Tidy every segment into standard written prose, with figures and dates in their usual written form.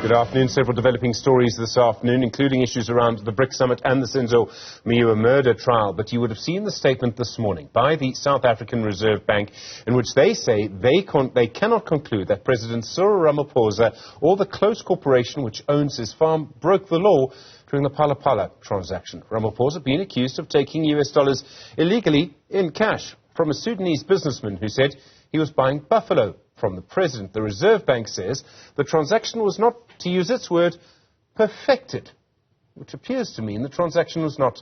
Good afternoon. Several developing stories this afternoon, including issues around the BRICS summit and the Senzo Miua murder trial. But you would have seen the statement this morning by the South African Reserve Bank in which they say they cannot conclude that President Cyril Ramaphosa or the close corporation which owns his farm broke the law during the Phala Phala transaction. Ramaphosa being accused of taking US dollars illegally in cash from a Sudanese businessman who said he was buying buffalo from the president. The Reserve Bank says the transaction was not, to use its word, perfected, which appears to mean the transaction was not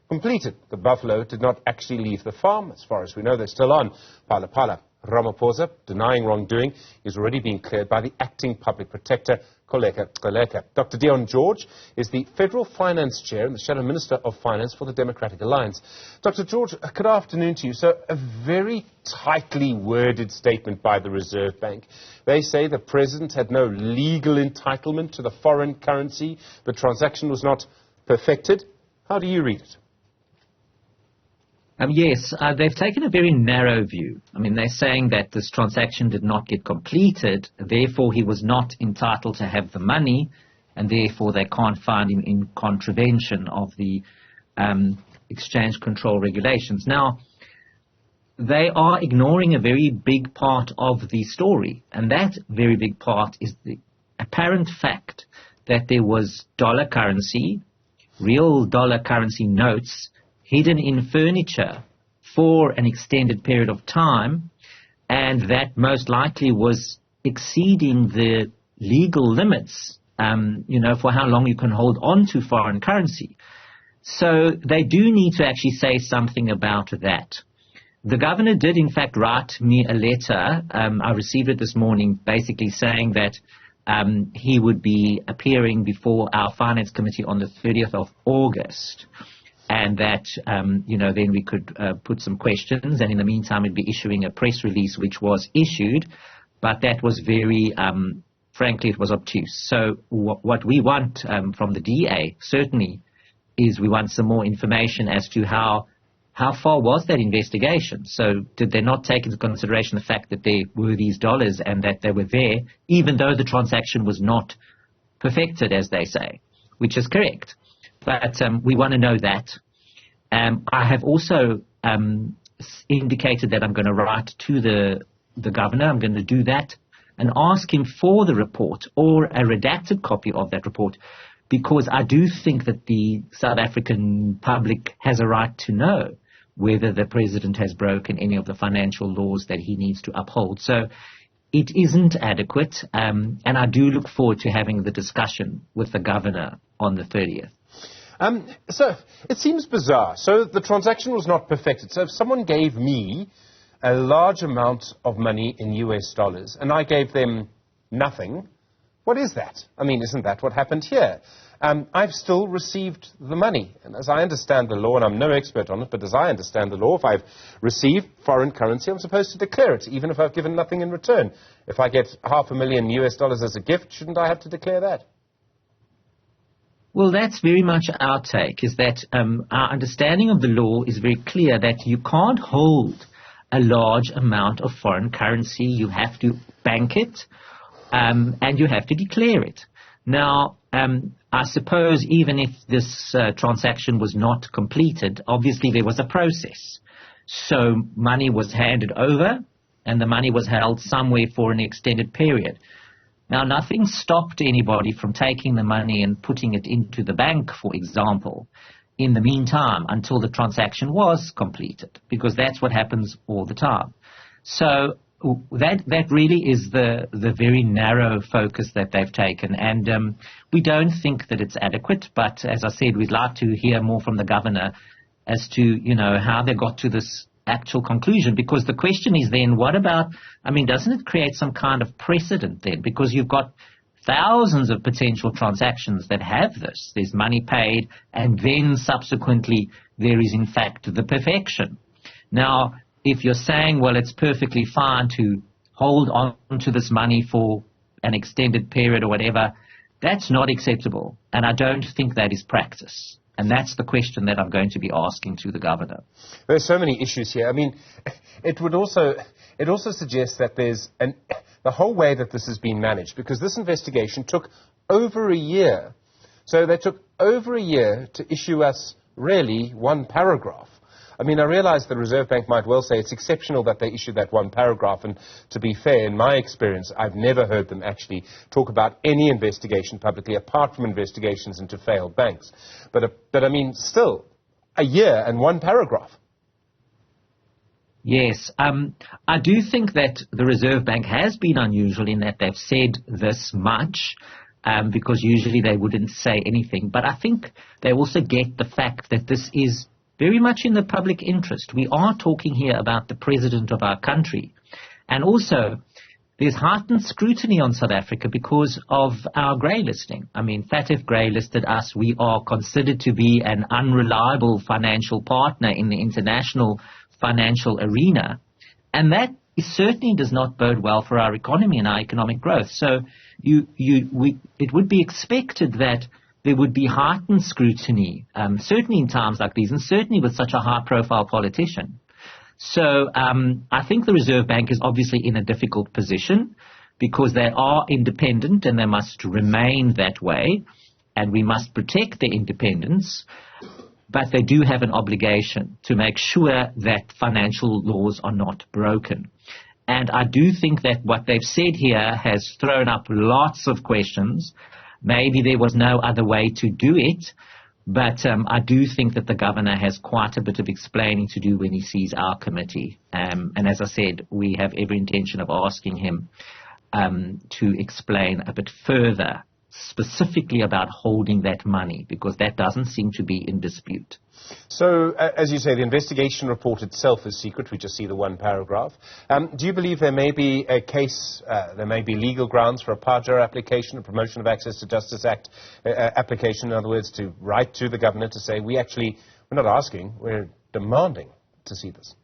completed. The buffalo did not actually leave the farm. As far as we know, they're still on Phala Phala. Ramaphosa, denying wrongdoing, is already being cleared by the acting public protector, Dr Dion George is the Federal Finance Chair and the Shadow Minister of Finance for the Democratic Alliance. Dr George, good afternoon to you. So, a very tightly worded statement by the Reserve Bank. They say the President had no legal entitlement to the foreign currency. The transaction was not perfected. How do you read it? Yes, they've taken a very narrow view. I mean, they're saying that this transaction did not get completed, therefore he was not entitled to have the money, and therefore they can't find him in contravention of the exchange control regulations. Now, they are ignoring a very big part of the story, and that very big part is the apparent fact that there was dollar currency, real dollar currency notes, hidden in furniture for an extended period of time, and that most likely was exceeding the legal limits, for how long you can hold on to foreign currency. So they do need to actually say something about that. The governor did, in fact, write me a letter. I received it this morning, basically saying that he would be appearing before our Finance Committee on the 30th of August. And that, then we could put some questions, and in the meantime we'd be issuing a press release which was issued, but that was very, frankly, it was obtuse. So what we want from the DA, certainly, is we want some more information as to how far was that investigation. So did they not take into consideration the fact that there were these dollars and that they were there, even though the transaction was not perfected, as they say, which is correct. But we want to know that. I have also indicated that I'm going to write to the governor. I'm going to do that and ask him for the report or a redacted copy of that report, because I do think that the South African public has a right to know whether the president has broken any of the financial laws that he needs to uphold. So it isn't adequate, and I do look forward to having the discussion with the governor on the 30th. So it seems bizarre. So the transaction was not perfected. So if someone gave me a large amount of money in US dollars and I gave them nothing, what is that? I mean, isn't that what happened here? I've still received the money. And as I understand the law, and I'm no expert on it, but as I understand the law, if I've received foreign currency, I'm supposed to declare it, even if I've given nothing in return. If I get $500,000 US dollars as a gift, shouldn't I have to declare that? Well, that's very much our take, is that our understanding of the law is very clear that you can't hold a large amount of foreign currency. You have to bank it, and you have to declare it. Now, I suppose even if this transaction was not completed, obviously there was a process. So money was handed over, and the money was held somewhere for an extended period. Now, nothing stopped anybody from taking the money and putting it into the bank, for example, in the meantime, until the transaction was completed, because that's what happens all the time. So that really is the very narrow focus that they've taken, and we don't think that it's adequate, but as I said, we'd like to hear more from the governor as to, how they got to this actual conclusion, because the question is then, what about, doesn't it create some kind of precedent then? Because you've got thousands of potential transactions that have this. There's money paid, and then subsequently there is in fact the perfection. Now, if you're saying, well, it's perfectly fine to hold on to this money for an extended period or whatever, that's not acceptable, and I don't think that is practice. And that's the question that I'm going to be asking to the governor. There's so many issues here. It also suggests that there's the whole way that this has been managed, because this investigation took over a year. So they took over a year to issue us, really, one paragraph. I mean, I realize the Reserve Bank might well say it's exceptional that they issued that one paragraph, and to be fair, in my experience, I've never heard them actually talk about any investigation publicly, apart from investigations into failed banks. But I mean, still, a year and one paragraph. Yes, I do think that the Reserve Bank has been unusual in that they've said this much, because usually they wouldn't say anything. But I think they also get the fact that this is very much in the public interest. We are talking here about the president of our country. And also, there's heightened scrutiny on South Africa because of our grey listing. I mean, FATF grey listed us. We are considered to be an unreliable financial partner in the international financial arena. And that certainly does not bode well for our economy and our economic growth. So it would be expected that there would be heightened scrutiny, certainly in times like these, and certainly with such a high-profile politician. So I think the Reserve Bank is obviously in a difficult position because they are independent and they must remain that way, and we must protect their independence. But they do have an obligation to make sure that financial laws are not broken. And I do think that what they've said here has thrown up lots of questions. Maybe there was no other way to do it, but I do think that the governor has quite a bit of explaining to do when he sees our committee. And as I said, we have every intention of asking him to explain a bit further, specifically about holding that money, because that doesn't seem to be in dispute. So, as you say, the investigation report itself is secret. We just see the one paragraph. Do you believe there may be a case, there may be legal grounds for a PAJA application, a Promotion of Access to Justice Act application, in other words, to write to the governor to say, we're not asking, we're demanding to see this?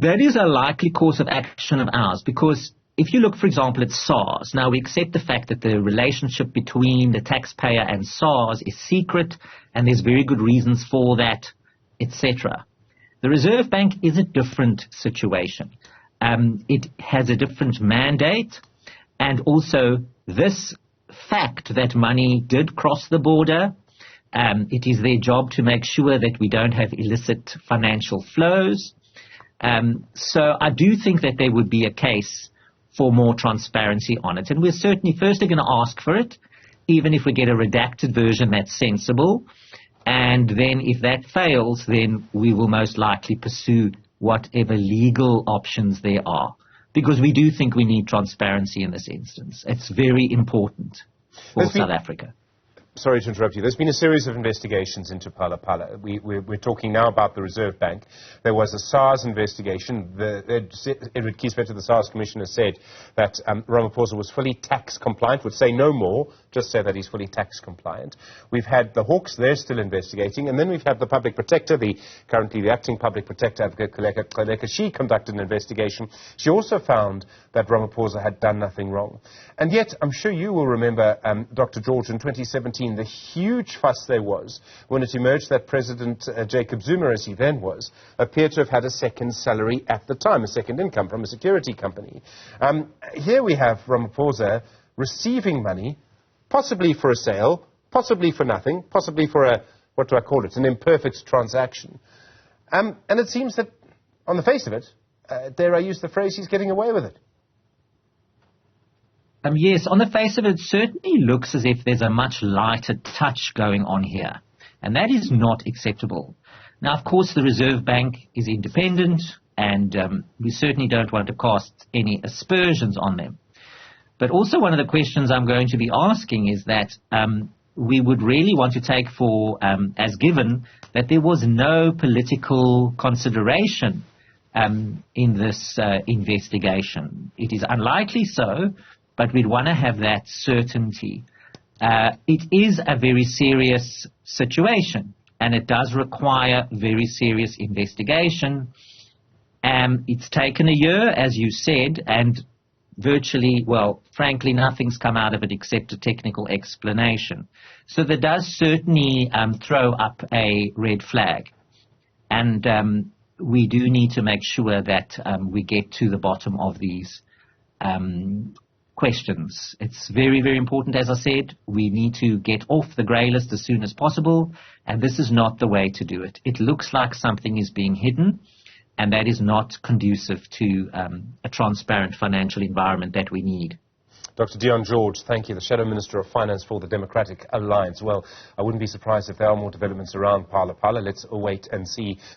That is a likely course of action of ours, because if you look, for example, at SARS, now we accept the fact that the relationship between the taxpayer and SARS is secret, and there's very good reasons for that, etc. The Reserve Bank is a different situation. It has a different mandate, and also this fact that money did cross the border, it is their job to make sure that we don't have illicit financial flows. So I do think that there would be a case for more transparency on it. And we're certainly firstly going to ask for it, even if we get a redacted version that's sensible. And then if that fails, then we will most likely pursue whatever legal options there are. Because we do think we need transparency in this instance. It's very important for South Africa. Sorry to interrupt you. There's been a series of investigations into Phala Phala. We're talking now about the Reserve Bank. There was a SARS investigation. Edward Kieswetter, the SARS commissioner, said that Ramaphosa was fully tax compliant, would say no more, just say that he's fully tax compliant. We've had the Hawks, they're still investigating, and then we've had the public protector, currently the acting public protector, Advocate Kgaleka. She conducted an investigation. She also found that Ramaphosa had done nothing wrong. And yet, I'm sure you will remember, Dr. George, in 2017, the huge fuss there was when it emerged that President Jacob Zuma, as he then was, appeared to have had a second salary at the time, a second income from a security company. Here we have Ramaphosa receiving money, possibly for a sale, possibly for nothing, possibly for an imperfect transaction. And it seems that, on the face of it, dare I use the phrase, he's getting away with it. Yes, on the face of it, certainly looks as if there's a much lighter touch going on here. And that is not acceptable. Now, of course, the Reserve Bank is independent, and we certainly don't want to cast any aspersions on them. But also one of the questions I'm going to be asking is that we would really want to take for as given that there was no political consideration in this investigation. It is unlikely so, but we'd want to have that certainty. It is a very serious situation, and it does require very serious investigation. It's taken a year, as you said, and virtually, well, frankly, nothing's come out of it except a technical explanation. So that does certainly throw up a red flag. And we do need to make sure that we get to the bottom of these questions. It's very, very important, as I said. We need to get off the grey list as soon as possible, and this is not the way to do it. It looks like something is being hidden, and that is not conducive to a transparent financial environment that we need. Dr Dion George, thank you, the Shadow Minister of Finance for the Democratic Alliance. Well, I wouldn't be surprised if there are more developments around Phala Phala. Let's await and see.